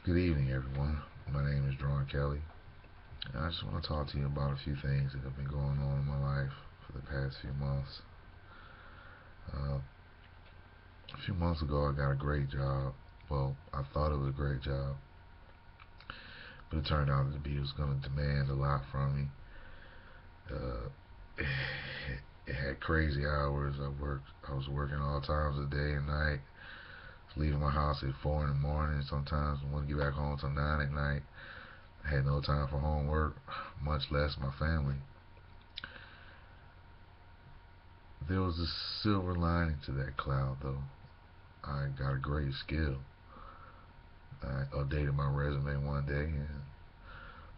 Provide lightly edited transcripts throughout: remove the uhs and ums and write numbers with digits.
Good evening, everyone. My name is Drawn Kelly, and I just want to talk to you about a few things that have been going on in my life for the past few months. Uh, a few months ago, I got a great job. Well, I thought it was a great job, but it turned out to be it was going to demand a lot from me. Uh, it had crazy hours. I was working all times of day and night. Leaving my house at 4 in the morning. Sometimes I wouldn't get back home till 9 at night. I had no time for homework, much less my family. There was a silver lining to that cloud, though. I got a great skill. I updated my resume one day, and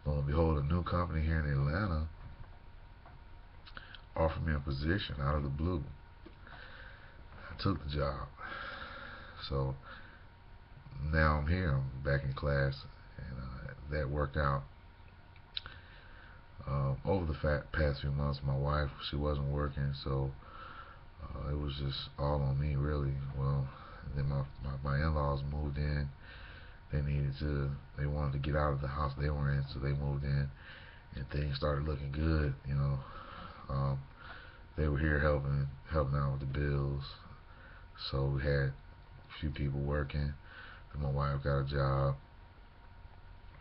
lo and behold, a new company here in Atlanta offered me a position out of the blue. I took the job. So now I'm here. I'm back in class, and that worked out. Over the past few months, my wife, she wasn't working, so it was just all on me, really. Well, then my in-laws moved in. They wanted to get out of the house they were in, so they moved in, and things started looking good. Um, they were here helping out with the bills, so we had a few people working. Then my wife got a job,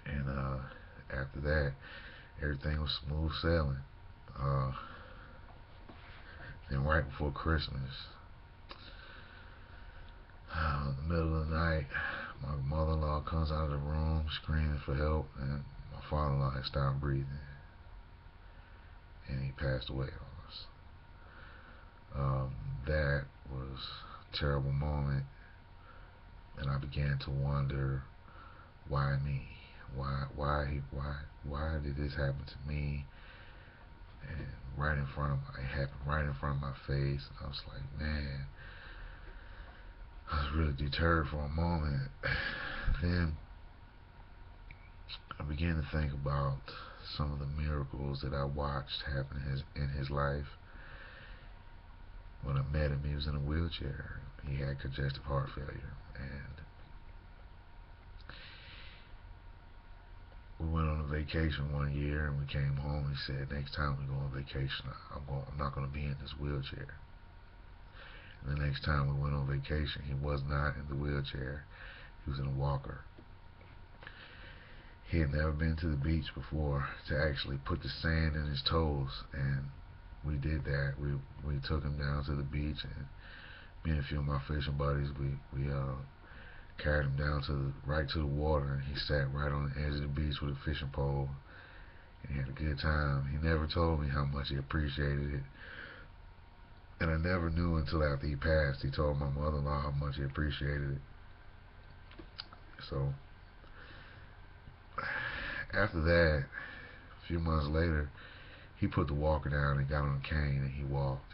and after that, everything was smooth sailing. Uh, then right before Christmas, in the middle of the night, my mother-in-law comes out of the room screaming for help, and my father-in-law had stopped breathing, and he passed away on us. That was a terrible moment, and I began to wonder, why me? Why did this happen to me? And it happened right in front of my face. I was like, man, I was really deterred for a moment. Then I began to think about some of the miracles that I watched happen in his life. When I met him, he was in a wheelchair. He had congestive heart failure, and we went on a vacation one year, and we came home. He said, next time we go on vacation, I'm not going to be in this wheelchair. And the next time we went on vacation, he was not in the wheelchair. He was in a walker. He had never been to the beach before to actually put the sand in his toes, and we did that. We took him down to the beach, and me and a few of my fishing buddies, we carried him down right to the water, and he sat right on the edge of the beach with a fishing pole, and he had a good time. He never told me how much he appreciated it, and I never knew until after he passed. He told my mother-in-law how much he appreciated it. So after that, a few months later, he put the walker down and got on a cane, and he walked.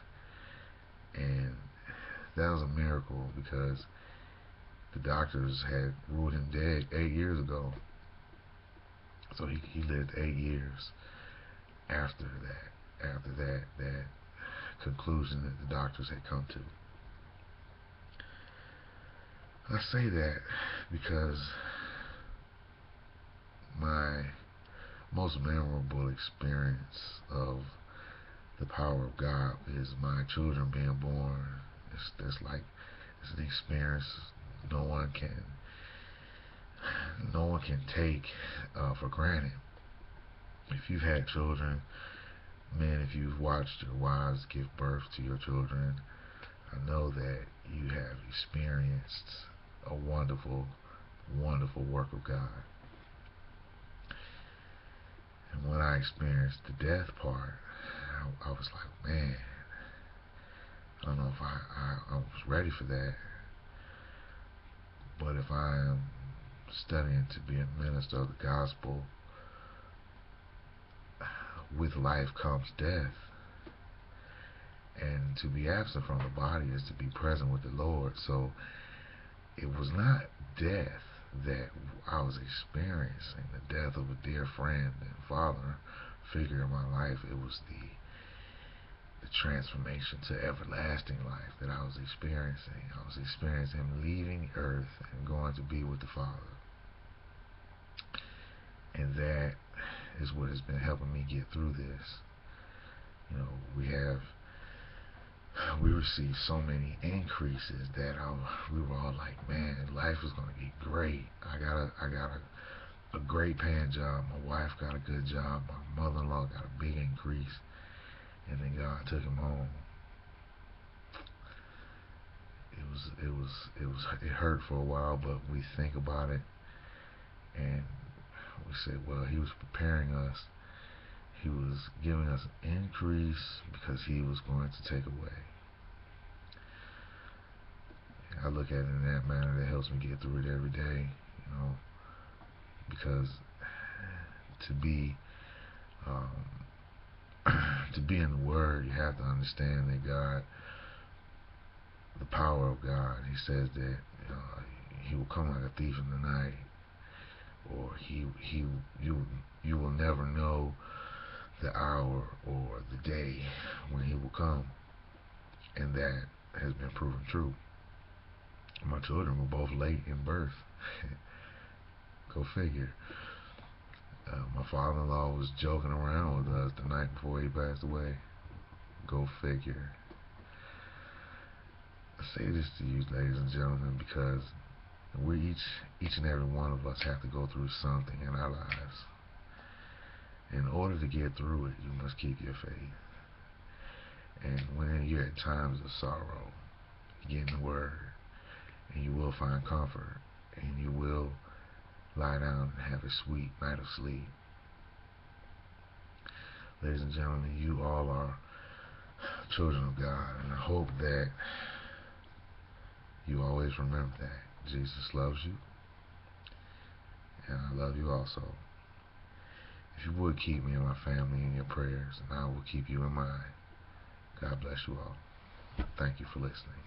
And that was a miracle, because the doctors had ruled him dead 8 years ago. So he lived 8 years after that conclusion that the doctors had come to. I say that because my most memorable experience of the power of God is my children being born. It's an experience no one can take for granted. If you've had children, men, if you've watched your wives give birth to your children, I know that you have experienced a wonderful, wonderful work of God. And when I experienced the death part, I was like, man, I don't know if I was ready for that. But if I am studying to be a minister of the gospel, with life comes death. And to be absent from the body is to be present with the Lord. So it was not death that I was experiencing, the death of a dear friend and father figure in my life. It was the transformation to everlasting life that I was experiencing. I was experiencing him leaving earth and going to be with the Father. is what has been helping me get through this. You know, we received so many increases that we were all like, man, life is gonna get great. I got a great paying job. My wife got a good job. My mother-in-law got a big increase, and then God took him home. It hurt for a while, but we think about it and we said, well, he was preparing us. He was giving us an increase because he was going to take away. I look at it in that manner. That helps me get through it every day, you know, because to be to be in the Word, you have to understand that God, the power of God. He says that He will come like a thief in the night, or you will never know the hour or the day when He will come, and that has been proven true. My children were both late in birth. Go figure. My father-in-law was joking around with us the night before he passed away. Go figure. I say this to you, ladies and gentlemen, because we each and every one of us have to go through something in our lives. In order to get through it, you must keep your faith. And when you're at times of sorrow, get in the Word, and you will find comfort, and you will lie down and have a sweet night of sleep. Ladies and gentlemen, you all are children of God, and I hope that you always remember that Jesus loves you, and I love you also. If you would keep me and my family in your prayers, and I will keep you in mind. God bless you all. Thank you for listening.